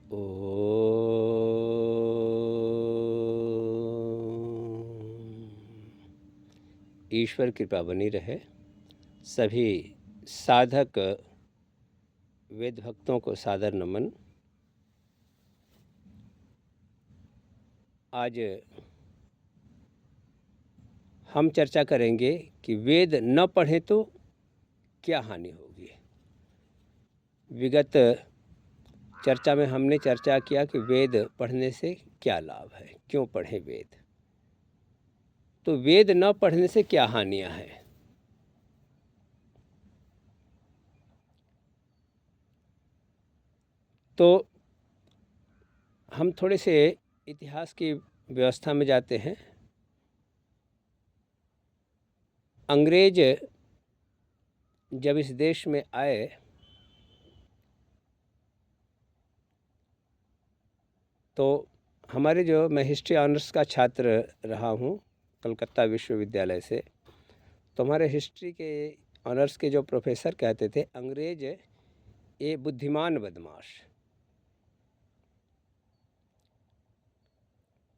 ओ ईश्वर कृपा बनी रहे। सभी साधक वेद भक्तों को सादर नमन। आज हम चर्चा करेंगे कि वेद न पढ़ें तो क्या हानि होगी। विगत चर्चा में हमने चर्चा किया कि वेद पढ़ने से क्या लाभ है, क्यों पढ़ें वेद, तो वेद न पढ़ने से क्या हानियां हैं। तो हम थोड़े से इतिहास की व्यवस्था में जाते हैं। अंग्रेज जब इस देश में आए तो हमारे जो मैं हिस्ट्री ऑनर्स का छात्र रहा हूँ कलकत्ता विश्वविद्यालय से, तो हमारे हिस्ट्री के ऑनर्स के जो प्रोफेसर कहते थे, अंग्रेज ये बुद्धिमान बदमाश।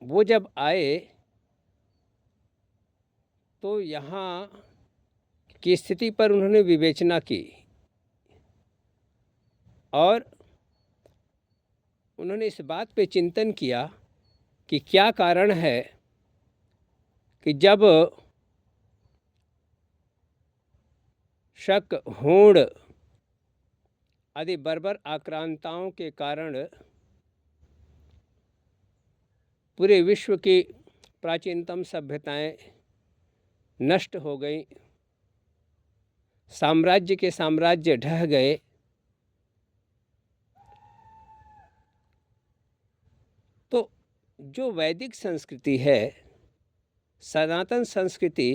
वो जब आए तो यहाँ की स्थिति पर उन्होंने विवेचना की और उन्होंने इस बात पे चिंतन किया कि क्या कारण है कि जब शक, होड़ आदि बर्बर आक्रांताओं के कारण पूरे विश्व की प्राचीनतम सभ्यताएं नष्ट हो गई, साम्राज्य के साम्राज्य ढह गए, तो जो वैदिक संस्कृति है, सनातन संस्कृति,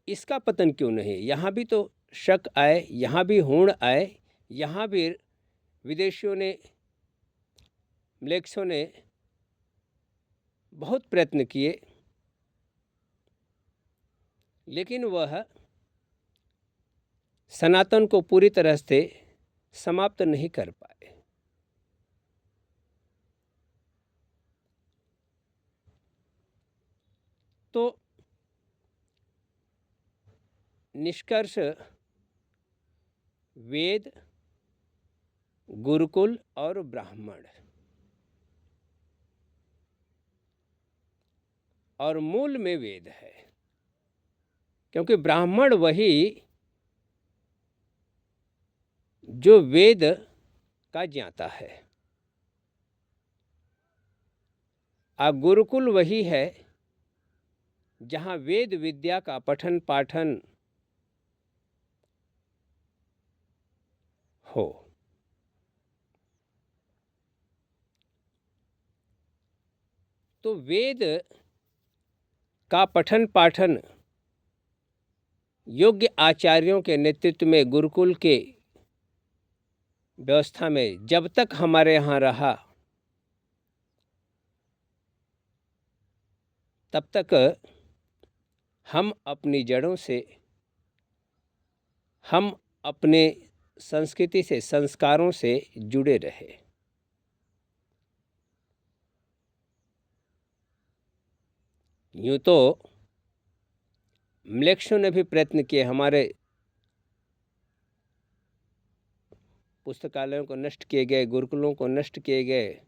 इसका पतन क्यों नहीं। यहाँ भी तो शक आए, यहाँ भी होड़ आए, यहाँ भी विदेशियों ने, म्लेच्छों ने बहुत प्रयत्न किए, लेकिन वह सनातन को पूरी तरह से समाप्त नहीं कर पाए। तो निष्कर्ष, वेद, गुरुकुल और ब्राह्मण, और मूल में वेद है, क्योंकि ब्राह्मण वही जो वेद का ज्ञाता है, और गुरुकुल वही है जहाँ वेद विद्या का पठन पाठन हो। तो वेद का पठन पाठन योग्य आचार्यों के नेतृत्व में गुरुकुल के व्यवस्था में जब तक हमारे यहाँ रहा, तब तक हम अपनी जड़ों से, हम अपने संस्कृति से, संस्कारों से जुड़े रहे। यूँ तो म्लेच्छों ने भी प्रयत्न किए, हमारे पुस्तकालयों को नष्ट किए गए, गुरुकुलों को नष्ट किए गए,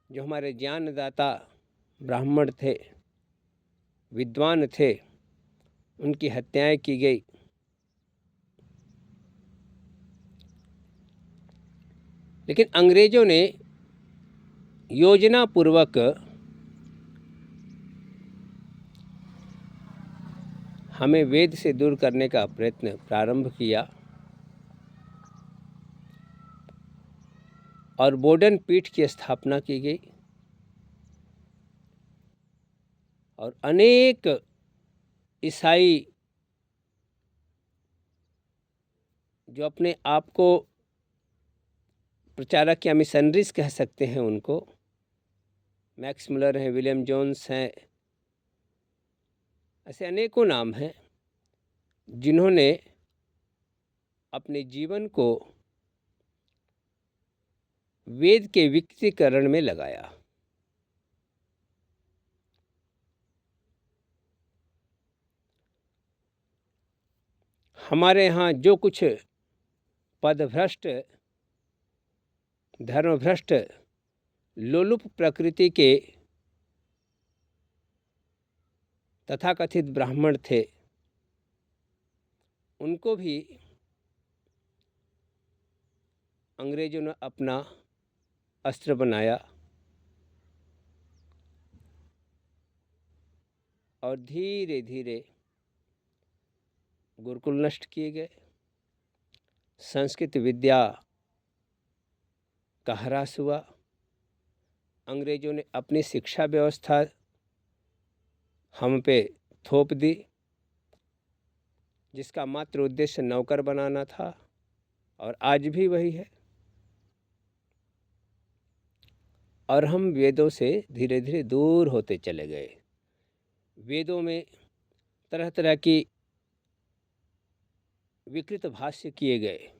जो हमारे ज्ञानदाता ब्राह्मण थे, विद्वान थे, उनकी हत्याएं की गई। लेकिन अंग्रेजों ने योजनापूर्वक हमें वेद से दूर करने का प्रयत्न प्रारंभ किया और बोडन पीठ की स्थापना की गई और अनेक ईसाई जो अपने आप को प्रचारक या मिशनरीज कह सकते हैं, उनको मैक्स मुलर हैं, विलियम जोन्स हैं, ऐसे अनेकों नाम हैं जिन्होंने अपने जीवन को वेद के विकृतीकरण में लगाया। हमारे यहाँ जो कुछ पदभ्रष्ट, धर्मभ्रष्ट, लोलुप प्रकृति के तथाकथित ब्राह्मण थे, उनको भी अंग्रेजों ने अपना अस्त्र बनाया और धीरे धीरे गुरुकुल नष्ट किए गए। संस्कृत विद्या का ह्रास हुआ। अंग्रेजों ने अपनी शिक्षा व्यवस्था हम पे थोप दी, जिसका मात्र उद्देश्य नौकर बनाना था, और आज भी वही है। और हम वेदों से धीरे धीरे दूर होते चले गए। वेदों में तरह तरह की विकृत भाष्य किए गए।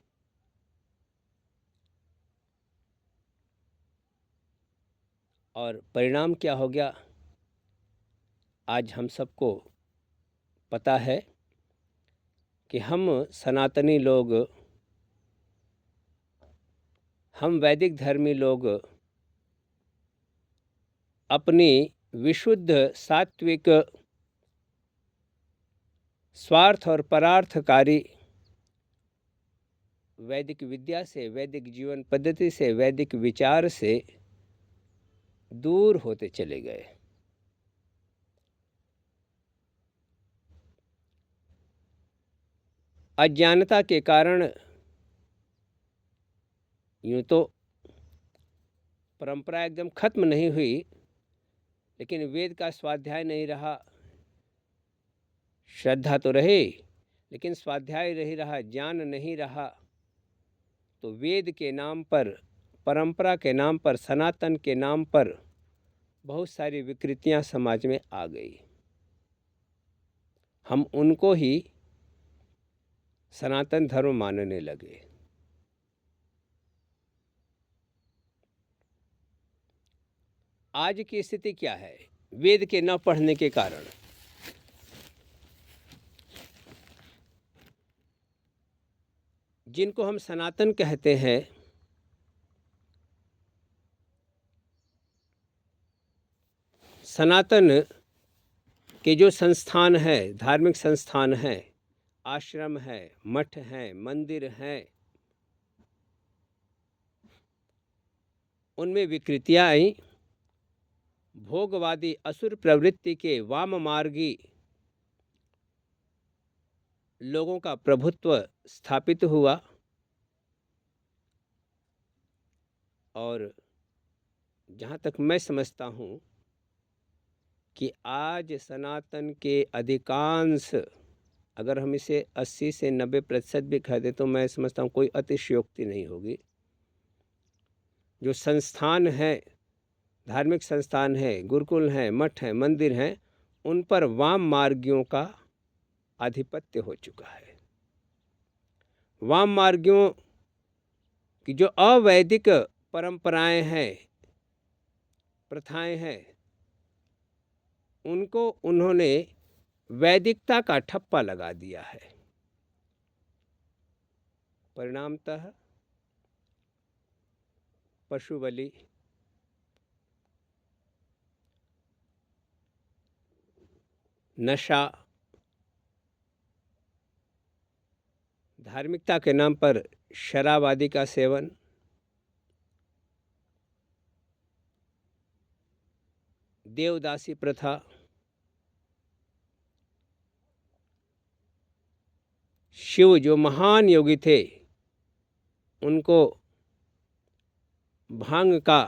और परिणाम क्या हो गया, आज हम सबको पता है कि हम सनातनी लोग, हम वैदिक धर्मी लोग अपनी विशुद्ध सात्विक स्वार्थ और परार्थकारी वैदिक विद्या से, वैदिक जीवन पद्धति से, वैदिक विचार से दूर होते चले गए। अज्ञानता के कारण यूँ तो परंपरा एकदम खत्म नहीं हुई, लेकिन वेद का स्वाध्याय नहीं रहा। श्रद्धा तो रहे, लेकिन स्वाध्याय नहीं रहा, ज्ञान नहीं रहा। तो वेद के नाम पर, परंपरा के नाम पर, सनातन के नाम पर बहुत सारी विकृतियां समाज में आ गई। हम उनको ही सनातन धर्म मानने लगे। आज की स्थिति क्या है वेद के न पढ़ने के कारण? जिनको हम सनातन कहते हैं, सनातन के जो संस्थान है, धार्मिक संस्थान है, आश्रम है, मठ हैं, मंदिर हैं, उनमें विकृतियां आई। भोगवादी असुर प्रवृत्ति के वाम मार्गी लोगों का प्रभुत्व स्थापित हुआ। और जहाँ तक मैं समझता हूँ कि आज सनातन के अधिकांश, अगर हम इसे 80 से 90% भी कह दें तो मैं समझता हूँ कोई अतिशयोक्ति नहीं होगी। जो संस्थान है, धार्मिक संस्थान है, गुरुकुल हैं, मठ हैं, मंदिर हैं, उन पर वाम मार्गियों का आधिपत्य हो चुका है। वाम मार्गियों की जो अवैदिक परंपराएं हैं, प्रथाएं हैं, उनको उन्होंने वैदिकता का ठप्पा लगा दिया है। परिणामतः पशु बलि, नशा, धार्मिकता के नाम पर शराब आदि का सेवन, देवदासी प्रथा, शिव जो महान योगी थे उनको भांग का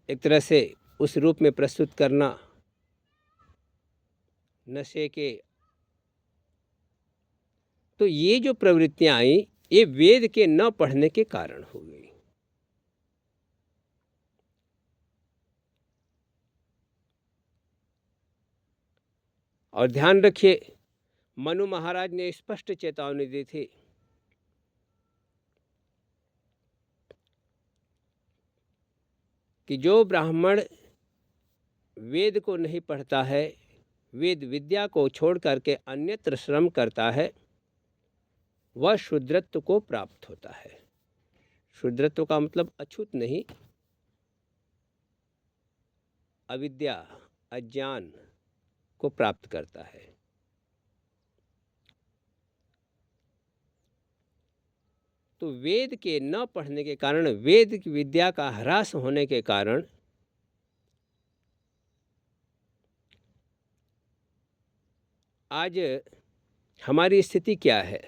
एक तरह से उस रूप में प्रस्तुत करना, नशे के, तो ये जो प्रवृत्तियां आई, ये वेद के न पढ़ने के कारण हो गई। और ध्यान रखिए, मनु महाराज ने स्पष्ट चेतावनी दी थी कि जो ब्राह्मण वेद को नहीं पढ़ता है, वेद विद्या को छोड़ करके अन्यत्र श्रम करता है, वह शूद्रत्व को प्राप्त होता है। शूद्रत्व का मतलब अछूत नहीं, अविद्या, अज्ञान को प्राप्त करता है। तो वेद के न पढ़ने के कारण, वेद की विद्या का ह्रास होने के कारण आज हमारी स्थिति क्या है?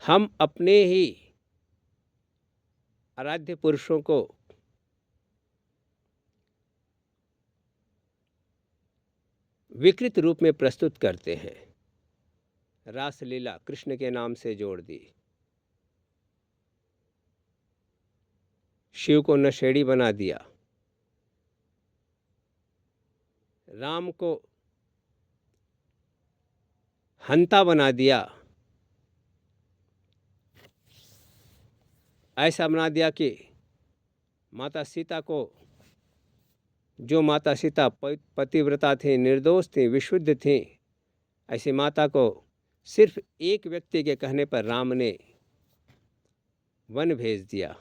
हम अपने ही आराध्य पुरुषों को विकृत रूप में प्रस्तुत करते हैं। रासलीला कृष्ण के नाम से जोड़ दी, शिव को नशेड़ी बना दिया, राम को हंता बना दिया, ऐसा बना दिया कि माता सीता को, जो माता सीता पतिव्रता थी, निर्दोष थी, विशुद्ध थी, ऐसी माता को सिर्फ एक व्यक्ति के कहने पर राम ने वन भेज दिया।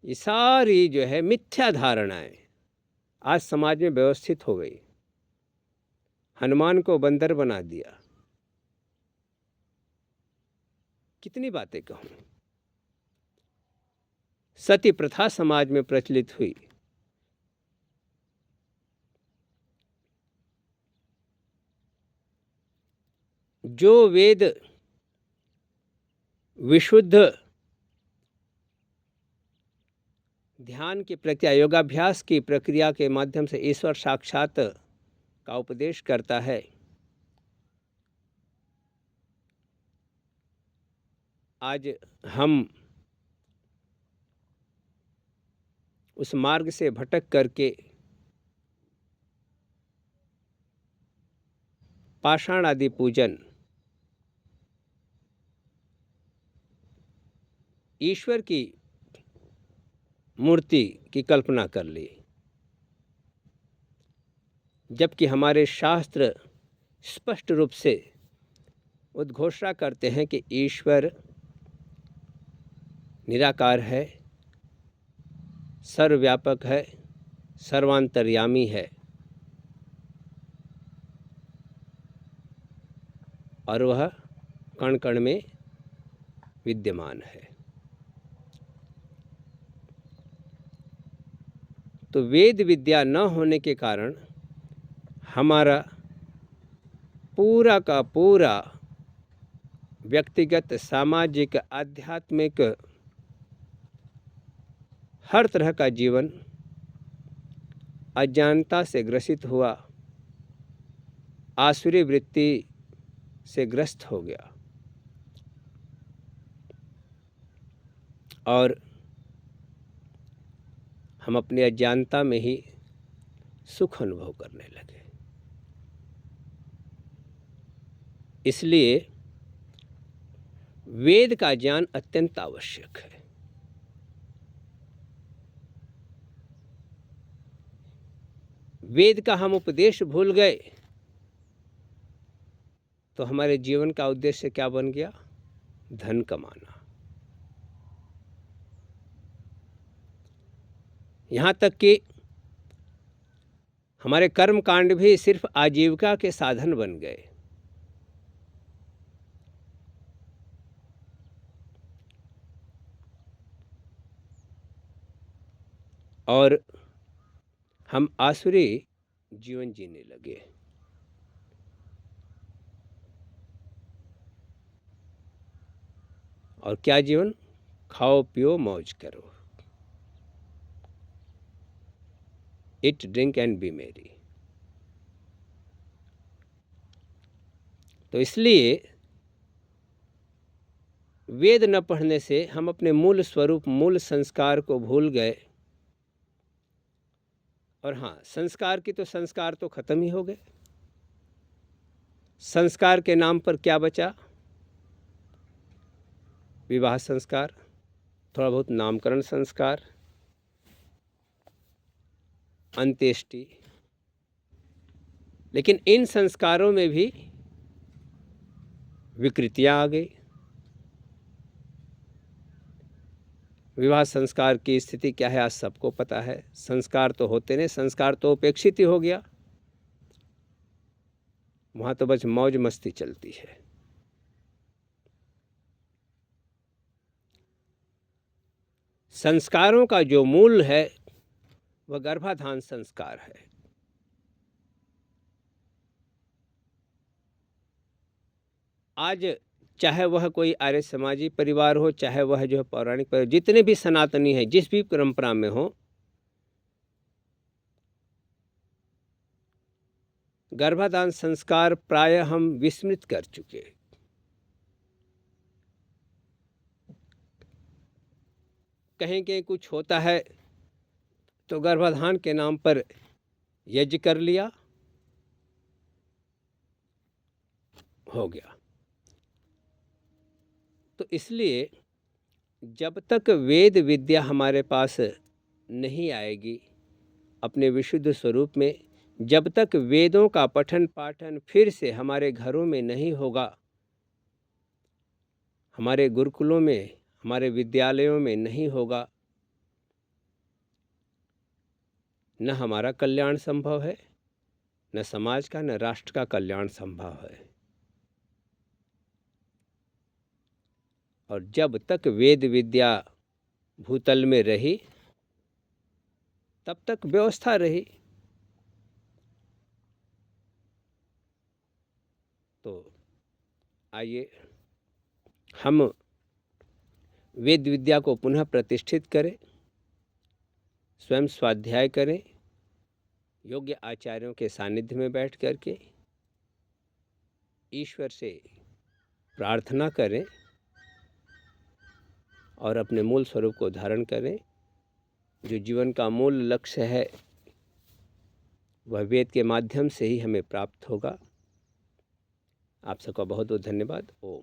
ये सारी जो है मिथ्या धारणाएं आज समाज में व्यवस्थित हो गई। हनुमान को बंदर बना दिया। कितनी बातें कहूं। सती प्रथा समाज में प्रचलित हुई। जो वेद विशुद्ध ध्यान की प्रक्रिया, योगाभ्यास की प्रक्रिया के माध्यम से ईश्वर साक्षात का उपदेश करता है, आज हम उस मार्ग से भटक करके पाषाण आदि पूजन, ईश्वर की मूर्ति की कल्पना कर ली, जबकि हमारे शास्त्र स्पष्ट रूप से उद्घोषणा करते हैं कि ईश्वर निराकार है, सर्वव्यापक है, सर्वांतर्यामी है और वह कण कण में विद्यमान है। तो वेद विद्या न होने के कारण हमारा पूरा का पूरा व्यक्तिगत, सामाजिक, आध्यात्मिक हर तरह का जीवन अज्ञानता से ग्रसित हुआ, आसुरी वृत्ति से ग्रस्त हो गया और हम अपनी अज्ञानता में ही सुख अनुभव करने लगे। इसलिए वेद का ज्ञान अत्यंत आवश्यक है। वेद का हम उपदेश भूल गए तो हमारे जीवन का उद्देश्य क्या बन गया? धन कमाना। यहाँ तक कि हमारे कर्म कांड भी सिर्फ आजीविका के साधन बन गए। और हम आसुरी जीवन जीने लगे। और क्या जीवन? खाओ पियो मौज करो, Eat, drink and be merry। तो इसलिए वेद न पढ़ने से हम अपने मूल स्वरूप, मूल संस्कार को भूल गए। और हाँ, संस्कार की तो संस्कार तो खत्म ही हो गए। संस्कार के नाम पर क्या बचा? विवाह संस्कार, थोड़ा बहुत नामकरण संस्कार, अंत्येष्टि, लेकिन इन संस्कारों में भी विकृतियां आ गई। विवाह संस्कार की स्थिति क्या है आज सबको पता है। संस्कार तो होते नहीं, संस्कार तो उपेक्षित ही हो गया, वहाँ तो बस मौज मस्ती चलती है। संस्कारों का जो मूल है वह गर्भाधान संस्कार है। आज चाहे वह कोई आर्य समाजी परिवार हो, चाहे वह जो पौराणिक परिवार, जितने भी सनातनी हैं, जिस भी परंपरा में हो, गर्भाधान संस्कार प्रायः हम विस्मृत कर चुके। कहीं कहीं कुछ होता है तो गर्भाधान के नाम पर यज्ञ कर लिया, हो गया। तो इसलिए जब तक वेद विद्या हमारे पास नहीं आएगी अपने विशुद्ध स्वरूप में, जब तक वेदों का पठन पाठन फिर से हमारे घरों में नहीं होगा, हमारे गुरुकुलों में, हमारे विद्यालयों में नहीं होगा, न हमारा कल्याण संभव है, न समाज का, न राष्ट्र का कल्याण संभव है। और जब तक वेद विद्या भूतल में रही तब तक व्यवस्था रही। तो आइए हम वेद विद्या को पुनः प्रतिष्ठित करें, स्वयं स्वाध्याय करें, योग्य आचार्यों के सानिध्य में बैठ करके ईश्वर से प्रार्थना करें और अपने मूल स्वरूप को धारण करें। जो जीवन का मूल लक्ष्य है वह वेद के माध्यम से ही हमें प्राप्त होगा। आप सबका बहुत बहुत धन्यवाद। ओम।